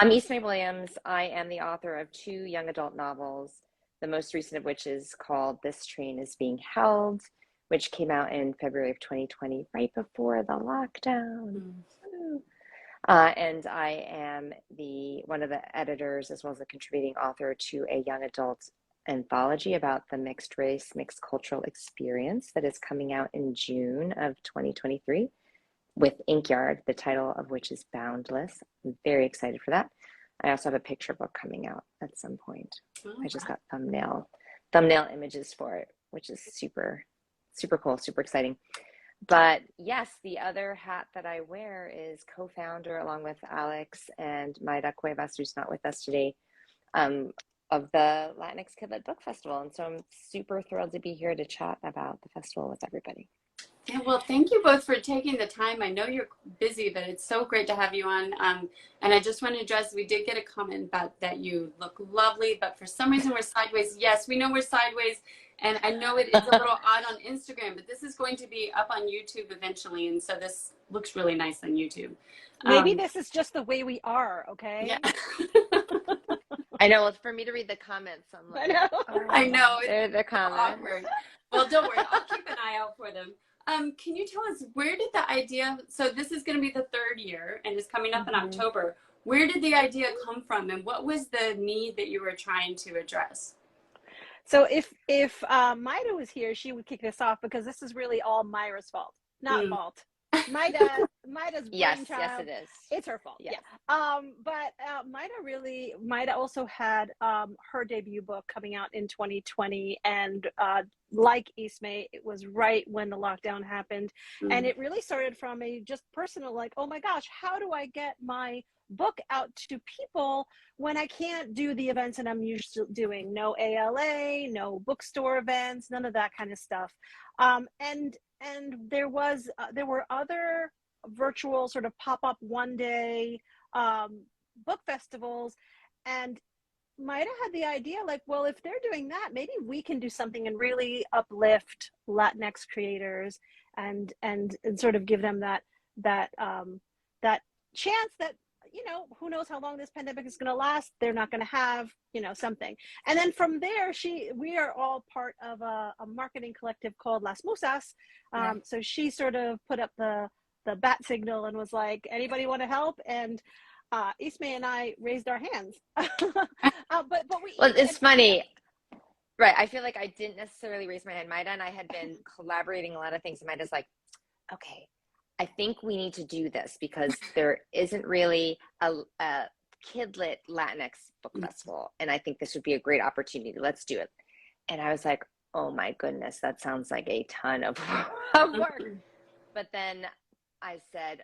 I'm Ismée Williams. I am the author of 2 young adult novels, the most recent of which is called This Train is Being Held, which came out in February of 2020, right before the lockdown. And I am one of the editors as well as a contributing author to a young adult anthology about the mixed race, mixed cultural experience that is coming out in June of 2023 with Inkyard, the title of which is Boundless. I'm very excited for that. I also have a picture book coming out at some point. I just got thumbnail images for it, which is super, super cool, super exciting. But yes, the other hat that I wear is co-founder along with Alex and Mayra Cuevas, who's not with us today, of the Latinx KidLit Book Festival. And so I'm super thrilled to be here to chat about the festival with everybody. Yeah, well, thank you both for taking the time. I know you're busy, but it's so great to have you on. And I just want to address, we did get a comment about that you look lovely, but for some reason we're sideways. Yes, we know we're sideways. And I know it is a little odd on Instagram, but this is going to be up on YouTube eventually. And so this looks really nice on YouTube. Maybe this is just the way we are, okay? Yeah. I know. Well, for me to read the comments, I'm like, I know. They're the comments. Awkward. Well, don't worry. I'll keep an eye out for them. Can you tell us, where did the idea, so this is going to be the 3rd year and it's coming up in October. Where did the idea come from and what was the need that you were trying to address? So if Mayra was here, she would kick this off because this is really all Mayra's fault, not fault. Mayra's yes, brainchild. yes, it is. It's her fault. Yes. Yeah. But Mayra also had her debut book coming out in 2020, and like Ismée, it was right when the lockdown happened, and it really started from a just personal, like, oh my gosh, how do I get my book out to people when I can't do the events that I'm used to doing? No ALA, no bookstore events, none of that kind of stuff. And there were other virtual sort of pop-up one-day book festivals, and Mayra had the idea, like, well, if they're doing that, maybe we can do something and really uplift Latinx creators and sort of give them that chance that, you know, who knows how long this pandemic is going to last. They're not going to have, you know, something. And then from there, we are all part of a marketing collective called Las Musas. So she sort of put up the bat signal and was like, anybody want to help? And Ismée and I raised our hands. Well, it's funny. Right. I feel like I didn't necessarily raise my hand. Mayra and I had been collaborating a lot of things. And Mayra's like, okay, I think we need to do this because there isn't really a KidLit Latinx Book Festival. And I think this would be a great opportunity. Let's do it. And I was like, oh my goodness, that sounds like a ton of work. But then I said,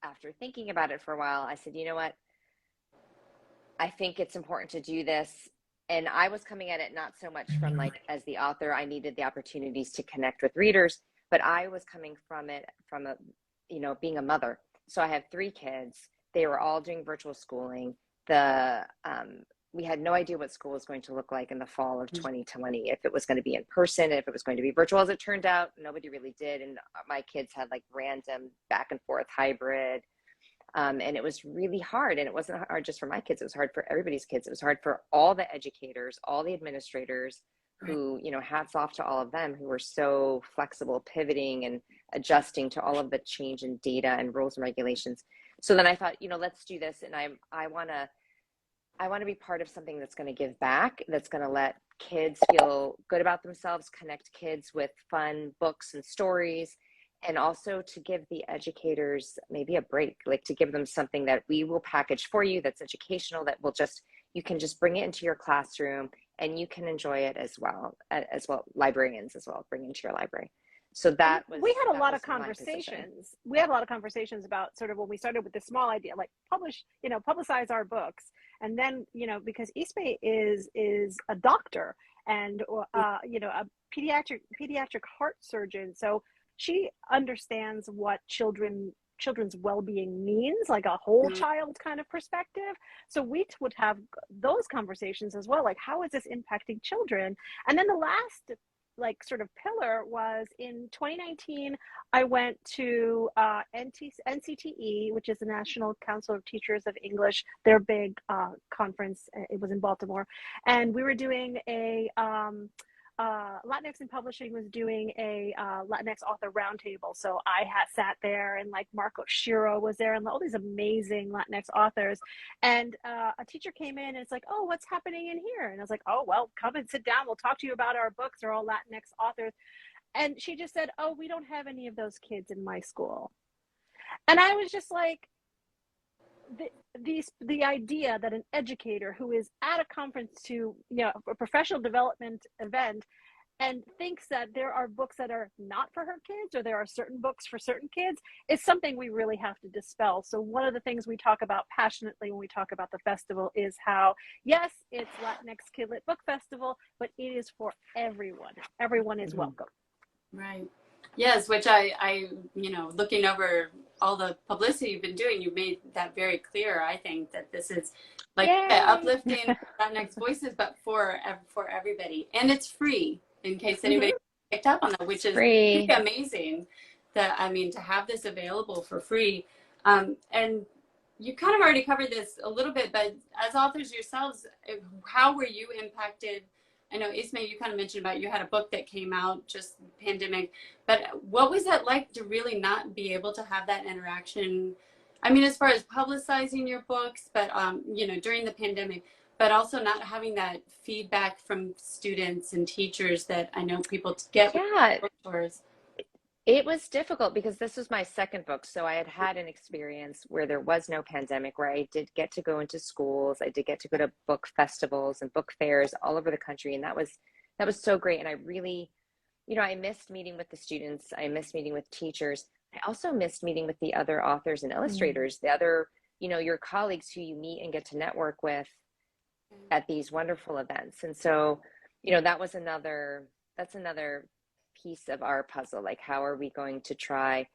after thinking about it for a while, I said, you know what? I think it's important to do this. And I was coming at it not so much from, like, as the author, I needed the opportunities to connect with readers, but I was coming from it from being a mother. So I have 3 kids. They were all doing virtual schooling. We had no idea what school was going to look like in the fall of 2020, if it was going to be in person, if it was going to be virtual. As it turned out, nobody really did. And my kids had like random back and forth hybrid. And it was really hard. And it wasn't hard just for my kids. It was hard for everybody's kids. It was hard for all the educators, all the administrators who, you know, hats off to all of them who were so flexible, pivoting and adjusting to all of the change in data and rules and regulations. So then I thought, you know, let's do this. And I want to be part of something that's going to give back, that's going to let kids feel good about themselves, connect kids with fun books and stories, and also to give the educators maybe a break, like to give them something that we will package for you that's educational, that will you can just bring it into your classroom and you can enjoy it as well, librarians as well, bring into your library. So that was, we had a lot of conversations. We had a lot of conversations about sort of when we started with this small idea, like publicize our books. And then, you know, because Ismée is a doctor and, you know, a pediatric heart surgeon. So she understands what children's well-being means, like a whole child kind of perspective. So we would have those conversations as well. Like, how is this impacting children? And then the last like sort of pillar was in 2019. I went to NCTE, which is the National Council of Teachers of English, their big conference. It was in Baltimore, and we were doing a Latinx in Publishing was doing a Latinx author roundtable. So I had sat there, and like Marco Shiro was there, and all these amazing Latinx authors. And a teacher came in, and it's like, oh, what's happening in here? And I was like, oh, well, come and sit down. We'll talk to you about our books. They're all Latinx authors. And she just said, oh, we don't have any of those kids in my school. And I was just like, the idea that an educator who is at a conference to, a professional development event and thinks that there are books that are not for her kids, or there are certain books for certain kids, is something we really have to dispel. So one of the things we talk about passionately when we talk about the festival is how, yes, it's Latinx KidLit Book Festival, but it is for everyone. Everyone is welcome. Right. Yes, which I looking over all the publicity you've been doing, you made that very clear. I think that this is like uplifting Latinx voices, but for everybody, and it's free. In case anybody picked up on that, which is pretty amazing. That to have this available for free, and you kind of already covered this a little bit, but as authors yourselves, how were you impacted? I know, Ismée, you kind of mentioned about you had a book that came out just pandemic, but what was that like to really not be able to have that interaction? As far as publicizing your books, but, during the pandemic, but also not having that feedback from students and teachers that I know people get. Yeah, it was difficult because this was my second book. So I had had an experience where there was no pandemic, where I did get to go into schools. I did get to go to book festivals and book fairs all over the country. And that was so great. And I really, I missed meeting with the students. I missed meeting with teachers. I also missed meeting with the other authors and illustrators, the other, your colleagues who you meet and get to network with at these wonderful events. And so, that's another piece of our puzzle. Like, how are we going to try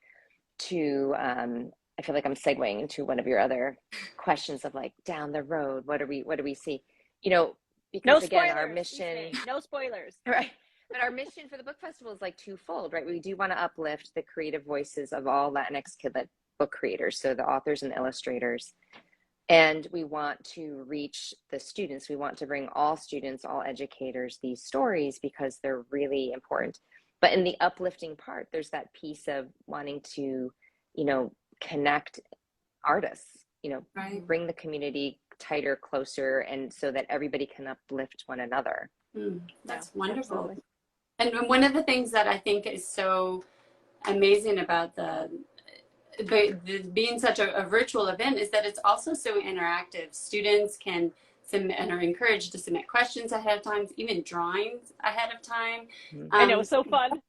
to, I feel like I'm segueing into one of your other questions of like down the road, what do we see? Because no again, spoilers, our mission, no spoilers, right? But our mission for the book festival is like twofold, right? We do want to uplift the creative voices of all Latinx KidLit book creators, so the authors and illustrators. And we want to reach the students. We want to bring all students, all educators, these stories because they're really important. But in the uplifting part, there's that piece of wanting to, connect artists, bring the community tighter, closer, and so that everybody can uplift one another. That's wonderful. Absolutely. And one of the things that I think is so amazing about the being such a virtual event is that it's also so interactive. Students can submit and are encouraged to submit questions ahead of time, even drawings ahead of time. I know, it's so fun.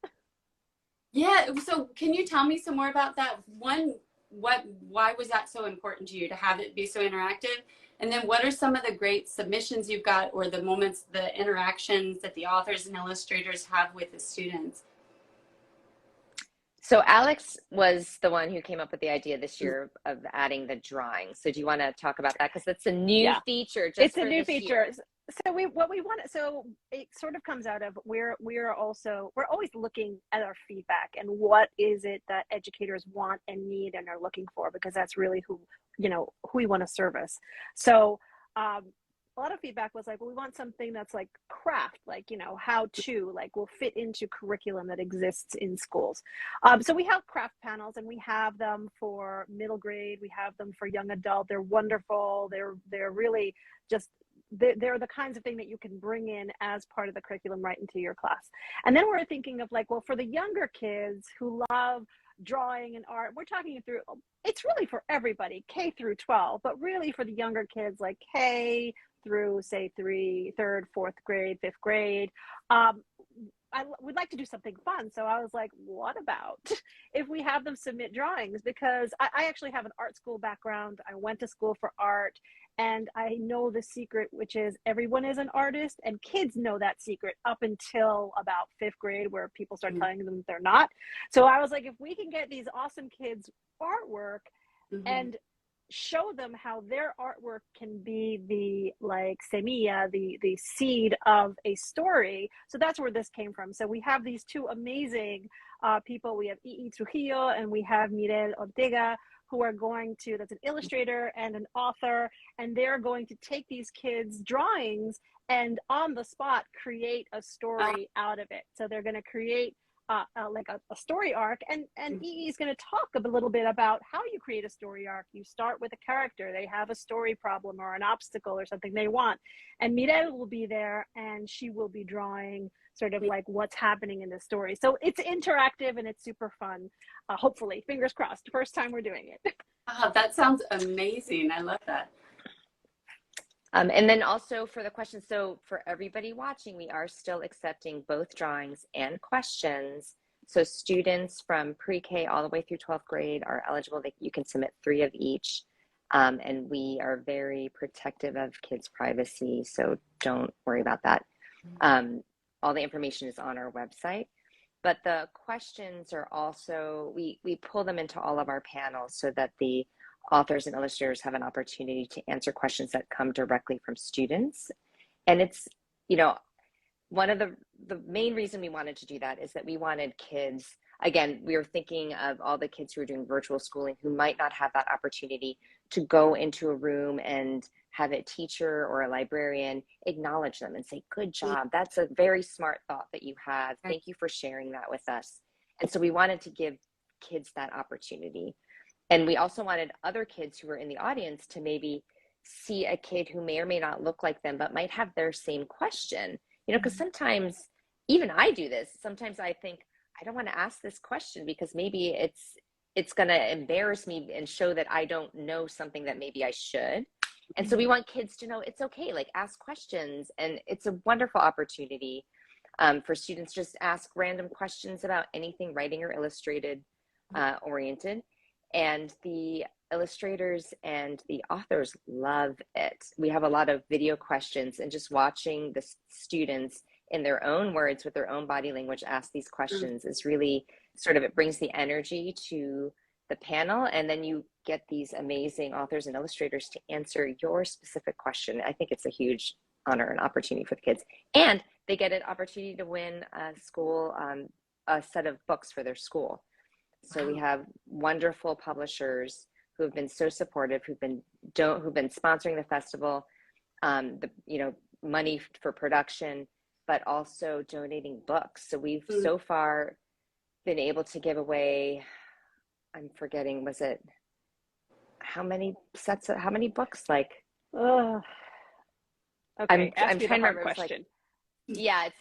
Yeah. So can you tell me some more about that? One, why was that so important to you to have it be so interactive? And then what are some of the great submissions you've got, or the moments, the interactions that the authors and illustrators have with the students? So Alex was the one who came up with the idea this year of adding the drawing. So do you want to talk about that? Because that's a new feature. It's a new feature. So so it sort of comes out of we're always looking at our feedback and what is it that educators want and need and are looking for, because that's really who we want to service. So a lot of feedback was like, well, we want something that's like craft, like, how to, like, will fit into curriculum that exists in schools. So we have craft panels, and we have them for middle grade. We have them for young adult. They're wonderful. They're really just, they're the kinds of thing that you can bring in as part of the curriculum right into your class. And then we're thinking of like, well, for the younger kids who love drawing and art, we're talking through, it's really for everybody, K through 12, but really for the younger kids, like K through say third, fourth grade, fifth grade. I would like to do something fun. So I was like, what about if we have them submit drawings? Because I actually have an art school background. I went to school for art, and I know the secret, which is everyone is an artist, and kids know that secret up until about fifth grade, where people start telling them they're not. So I was like, if we can get these awesome kids artwork and show them how their artwork can be the like semilla, the seed of a story. So that's where this came from. So we have these two amazing people. We have E. Trujillo and we have Mirel Ortega, who are going to, that's an illustrator and an author, and they're going to take these kids' drawings and on the spot create a story out of it. So they're going to create like a story arc, and E is going to talk a little bit about how you create a story arc. You start with a character, they have a story problem or an obstacle or something they want, and Mirel will be there and she will be drawing sort of like what's happening in the story. So it's interactive and it's super fun. Hopefully, fingers crossed, first time we're doing it. Oh, that sounds amazing. I love that. And then also for the questions, so for everybody watching, we are still accepting both drawings and questions. So students from pre-K all the way through 12th grade are eligible. You can submit 3 of each. And we are very protective of kids' privacy, so don't worry about that. All the information is on our website. But the questions are also, we pull them into all of our panels so that the authors and illustrators have an opportunity to answer questions that come directly from students. And it's, you know, one of the main reason we wanted to do that is that we wanted kids, again, we were thinking of all the kids who are doing virtual schooling who might not have that opportunity to go into a room and have a teacher or a librarian acknowledge them and say, good job. That's a very smart thought that you have. Thank you for sharing that with us. And so we wanted to give kids that opportunity. And we also wanted other kids who were in the audience to maybe see a kid who may or may not look like them, but might have their same question. You know, because sometimes, even I do this, sometimes I think, I don't want to ask this question because maybe it's going to embarrass me and show that I don't know something that maybe I should. And so we want kids to know it's okay, like ask questions. And it's a wonderful opportunity for students just ask random questions about anything writing or illustrated oriented. And the illustrators and the authors love it. We have a lot of video questions, and just watching the students in their own words with their own body language ask these questions is really sort of, it brings the energy to the panel, and then you get these amazing authors and illustrators to answer your specific question. I think it's a huge honor and opportunity for the kids, and they get an opportunity to win a set of books for their school. So we have wonderful publishers who have been so supportive, who've been sponsoring the festival, money for production, but also donating books. So we've so far been able to give away, I'm forgetting, was it how many books? Like, Okay, I'm ask me trying the to hard remember. question. It's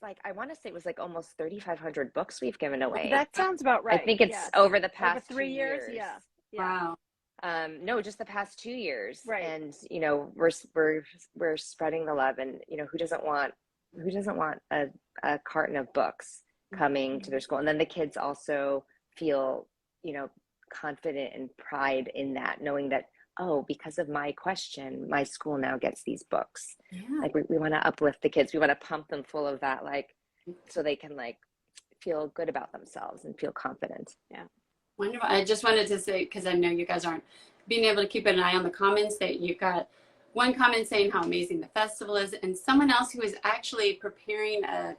like I want to say it was like almost 3,500 books we've given away. That sounds about right. I think it's over the past over 3 years. 2 years. Yeah. Wow. No, just the past 2 years. Right. And we're spreading the love, and who doesn't want a carton of books coming to their school? And then the kids also feel confident and pride in that, knowing that, oh, because of my question, my school now gets these books. Yeah. Like we want to uplift the kids. We want to pump them full of that, like, so they can like feel good about themselves and feel confident. Yeah. Wonderful. I just wanted to say, because I know you guys aren't being able to keep an eye on the comments, that you've got one comment saying how amazing the festival is, and someone else who is actually preparing a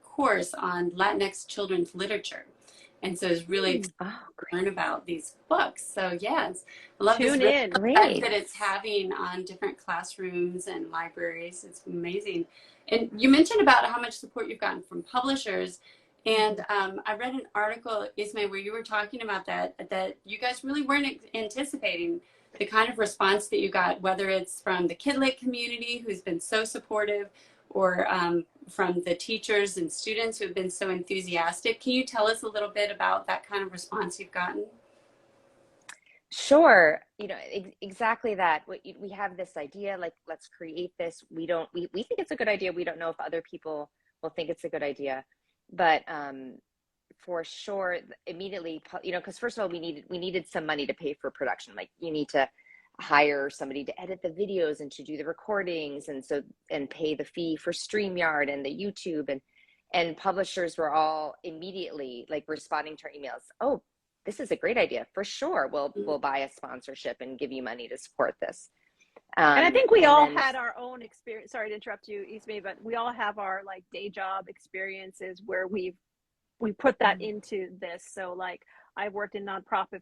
course on Latinx children's literature. And so it's really exciting to learn about these books. So yes, I love this effect that it's having on different classrooms and libraries. It's amazing. And you mentioned about how much support you've gotten from publishers. And I read an article, Ismée, where you were talking about that you guys really weren't anticipating the kind of response that you got, whether it's from the KidLit community, who's been so supportive, or from the teachers and students who have been so enthusiastic. Can you tell us a little bit about that kind of response you've gotten? Sure. Exactly that. We have this idea, like, let's create this. We think it's a good idea. We don't know if other people will think it's a good idea. But for sure, immediately, because first of all, we needed some money to pay for production. Like, you need to hire somebody to edit the videos and to do the recordings, and pay the fee for StreamYard and the YouTube, and publishers were all immediately like responding to our emails. Oh, this is a great idea. For sure, we'll buy a sponsorship and give you money to support this. And I think we all had our own experience. Sorry to interrupt you, Ismée, but we all have our like day job experiences where we put that into this. So like I've worked in nonprofit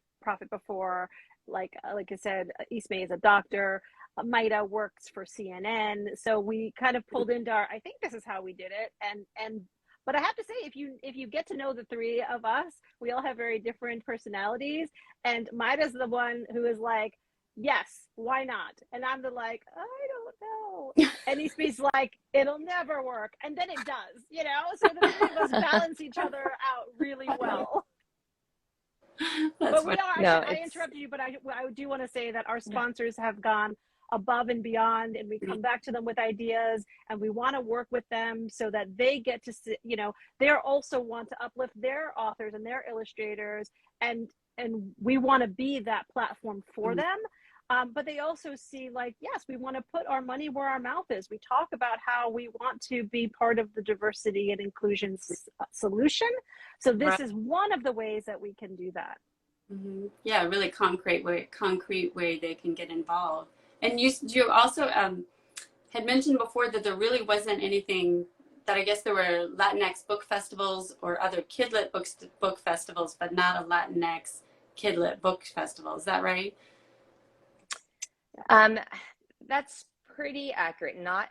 before. Like I said, Ismée is a doctor. Maida works for CNN. So we kind of pulled into I think this is how we did it. But I have to say, if you get to know the three of us, we all have very different personalities. And Maida's the one who is like, yes, why not? And I'm the like, I don't know. And Ismée's like, it'll never work. And then it does, you know? So the three of us balance each other out really well. But we are, I interrupted you, but I do want to say that our sponsors have gone above and beyond, and we come back to them with ideas, and we want to work with them so that they get to see, you know, they also want to uplift their authors and their illustrators, and we want to be that platform for them. But they also see like, yes, we want to put our money where our mouth is. We talk about how we want to be part of the diversity and inclusion solution. So this is one of the ways that we can do that. Yeah, a really concrete way they can get involved. And you also had mentioned before that there really wasn't anything, that I guess there were Latinx book festivals or other KidLit book festivals, but not a Latinx KidLit book festival. Is that right? That's pretty accurate. Not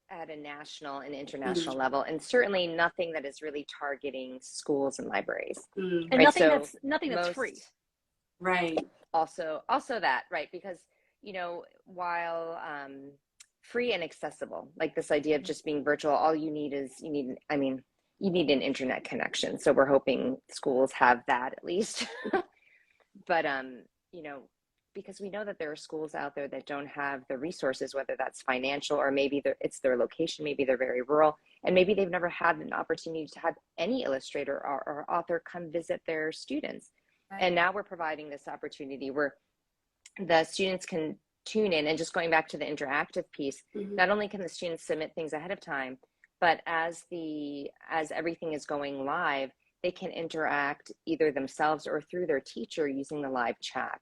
at a national and international level, and certainly nothing that is really targeting schools and libraries. And right? nothing that's free. Right. Also that, right? Because, you know, while free and accessible, like this idea of just being virtual, all you need an internet connection. So we're hoping schools have that at least. But you know, because we know that there are schools out there that don't have the resources, whether that's financial or maybe it's their location, maybe they're very rural, and maybe they've never had an opportunity to have any illustrator or author come visit their students. Right. And now we're providing this opportunity where the students can tune in, and just going back to the interactive piece, not only can the students submit things ahead of time, but as everything is going live, they can interact either themselves or through their teacher using the live chat.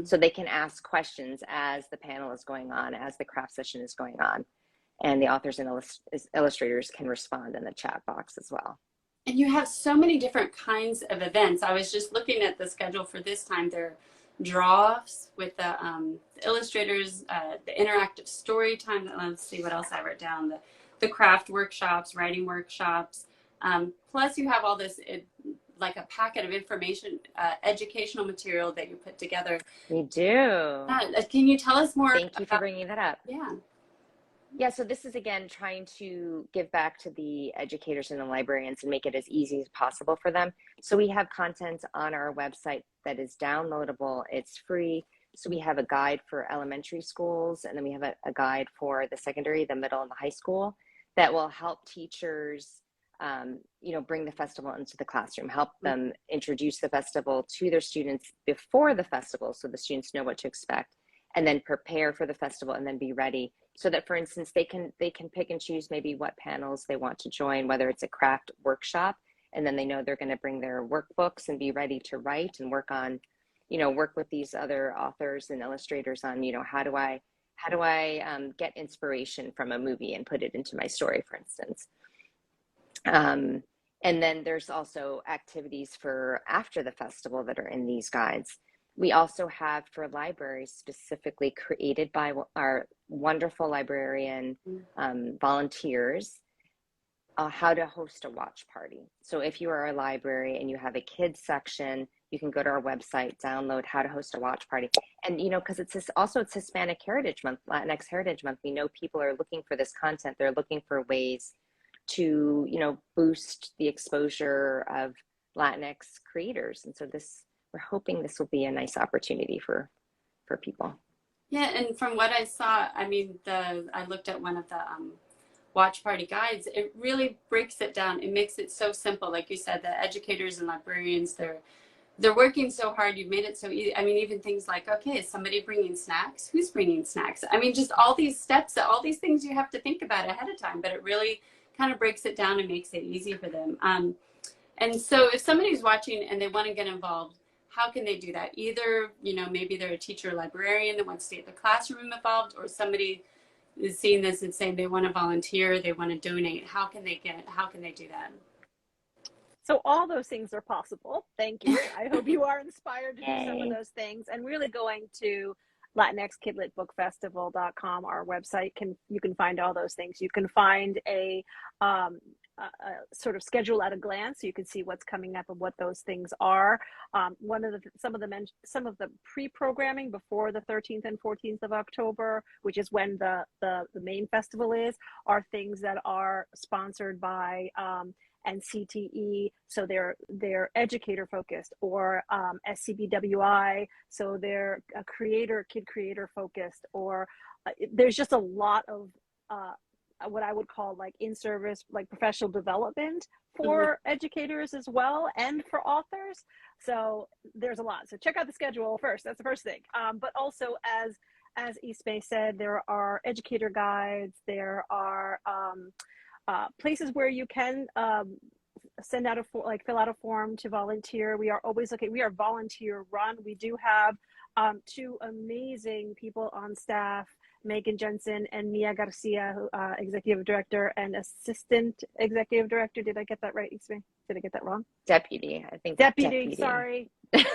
So they can ask questions as the panel is going on, as the craft session is going on, and the authors and illustrators can respond in the chat box as well. And you have so many different kinds of events. I was just looking at the schedule for this time. There are draw-offs with the illustrators, the interactive story time. Let's see what else I wrote down. The craft workshops, writing workshops. Plus you have all this, like a packet of information, educational material that you put together. We do. Can you tell us more? Thank you for bringing that up. Yeah, so this is, again, trying to give back to the educators and the librarians and make it as easy as possible for them. So we have content on our website that is downloadable. It's free. So we have a guide for elementary schools, and then we have a guide for the secondary, the middle, and the high school that will help teachers bring the festival into the classroom, help them introduce the festival to their students before the festival so the students know what to expect, and then prepare for the festival and then be ready. So that, for instance, they can pick and choose maybe what panels they want to join, whether it's a craft workshop, and then they know they're going to bring their workbooks and be ready to write and work with these other authors and illustrators on, how do I get inspiration from a movie and put it into my story, for instance. And then there's also activities for after the festival that are in these guides. We also have for libraries specifically created by our wonderful librarian volunteers, how to host a watch party. So if you are a library and you have a kids section, you can go to our website, download how to host a watch party. And, because it's Hispanic Heritage Month, Latinx Heritage Month. We know people are looking for this content. They're looking for ways to, boost the exposure of Latinx creators. And so we're hoping this will be a nice opportunity for people. Yeah, and from what I saw, I looked at one of the watch party guides. It really breaks it down. It makes it so simple. Like you said, the educators and librarians, they're working so hard. You've made it so easy. Even things like, okay, is somebody bringing snacks? Who's bringing snacks? Just all these steps, all these things you have to think about ahead of time, but it really kind of breaks it down and makes it easy for them. And so if somebody's watching and they want to get involved, how can they do that? Either, you know, maybe they're a teacher or librarian that wants to get the classroom involved, or somebody is seeing this and saying they want to volunteer, they want to donate. How can they do that? So all those things are possible. Thank you. I hope you are inspired to do some of those things, and really going to Latinx KidLit Book Festival.com, our website, you can find all those things. You can find a sort of schedule at a glance, so you can see what's coming up and what those things are. Some of the pre-programming before the 13th and 14th of October, which is when the main festival is, are things that are sponsored by and CTE, so they're educator focused, or SCBWI, so they're kid creator focused, or there's just a lot of what I would call like in-service, like professional development for educators as well, and for authors. So there's a lot. So check out the schedule first. That's the first thing. But also, as Ismée said, there are educator guides. There are places where you can send out fill out a form to volunteer. We are always looking. We are volunteer run. We do have two amazing people on staff, Megan Jensen and Mia Garcia, who, executive director and assistant executive director. Did I get that right, Ismée? Did I get that wrong? Deputy, I think. Deputy. Sorry. I'm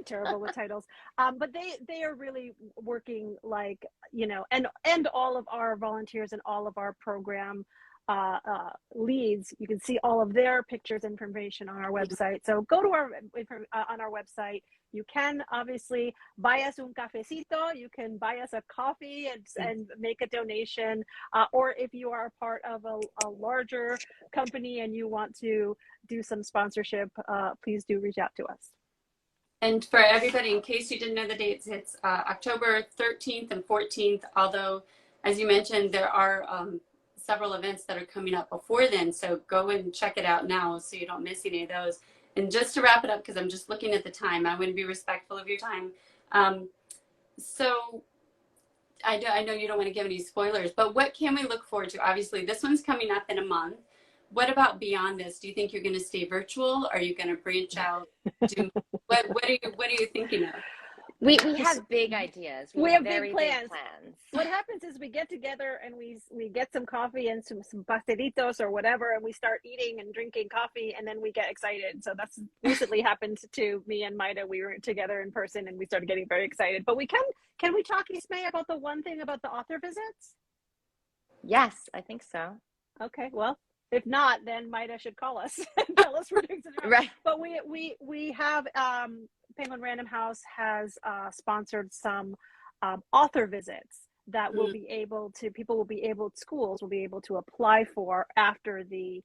terrible with titles. But they are really working, like, you know, and all of our volunteers and all of our program leads. You can see all of their pictures and information on our website. So go to on our website. You can obviously buy us un cafecito. You can buy us a coffee and make a donation. Or if you are a part of a larger company and you want to do some sponsorship, please do reach out to us. And for everybody, in case you didn't know the dates, it's October 13th and 14th. Although, as you mentioned, there are several events that are coming up before then. So go and check it out now so you don't miss any of those. And just to wrap it up, because I'm just looking at the time, I want to be respectful of your time. So I know you don't want to give any spoilers, but what can we look forward to? Obviously, this one's coming up in a month. What about beyond this? Do you think you're going to stay virtual? Are you going to branch out? What are you thinking of? We have big ideas. We have very big plans. What happens is we get together and we get some coffee and some pastelitos or whatever, and we start eating and drinking coffee, and then we get excited. So that's recently happened to me and Maida. We were together in person and we started getting very excited. But can we talk, Ismée, about the one thing about the author visits? Yes, I think so. Okay, well, if not, then Maida should call us and tell us we're doing something right. But we have Penguin Random House has sponsored some author visits that will be able to, schools will be able to apply for after the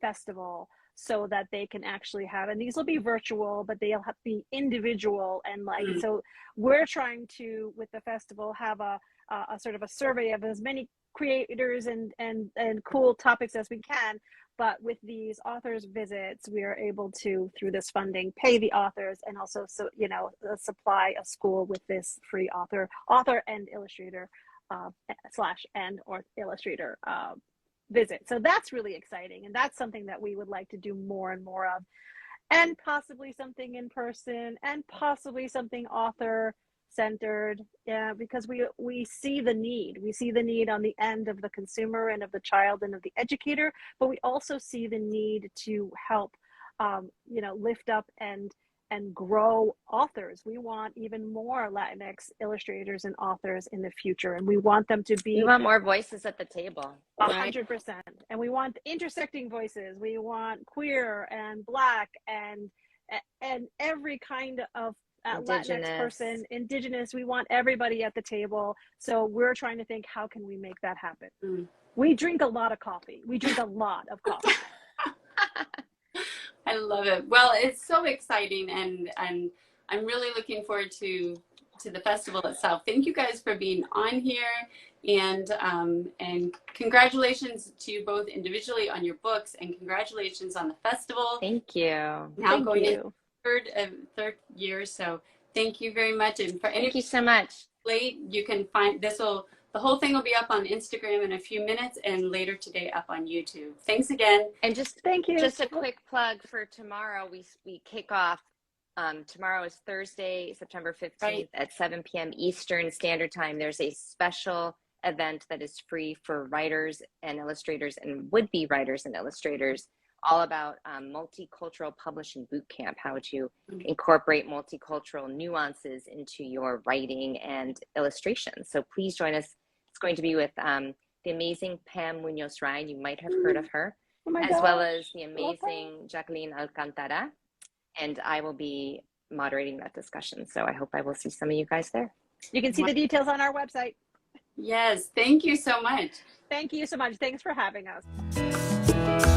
festival, so that they can actually have, and these will be virtual, but they'll have to be individual. And so we're trying to, with the festival, have a sort of a survey of as many creators and cool topics as we can. But with these authors visits, we are able to, through this funding, pay the authors and also, supply a school with this free author and illustrator /and/or illustrator visit. So that's really exciting, and that's something that we would like to do more and more of, and possibly something in person, and possibly something author centered, because we see the need. We see the need on the end of the consumer and of the child and of the educator, but we also see the need to help, lift up and grow authors. We want even more Latinx illustrators and authors in the future, and we want them to be. We want more voices at the table. 100%, and we want intersecting voices. We want queer and Black and every kind of Latinx person, Indigenous. We want everybody at the table. So we're trying to think, how can we make that happen? We drink a lot of coffee. I love it. Well, it's so exciting, and I'm really looking forward to the festival itself. Thank you guys for being on here, and congratulations to you both individually on your books, and congratulations on the festival. Thank you. Now going into third year, so thank you very much. And for any thank you so much. Late, you can find this will the whole thing will be up on Instagram in a few minutes and later today up on YouTube. Thanks again. And just thank you. Just a quick plug for tomorrow. We kick off. Tomorrow is Thursday, September 15th Right. at 7 p.m. Eastern Standard Time. There's a special event that is free for writers and illustrators and would-be writers and illustrators, all about multicultural publishing boot camp, how to incorporate multicultural nuances into your writing and illustration. So please join us. It's going to be with the amazing Pam Munoz-Ryan. You might have heard of her, as well as the amazing Jacqueline Alcantara. And I will be moderating that discussion. So I hope I will see some of you guys there. You can see the details on our website. Yes, thank you so much. Thank you so much. Thanks for having us.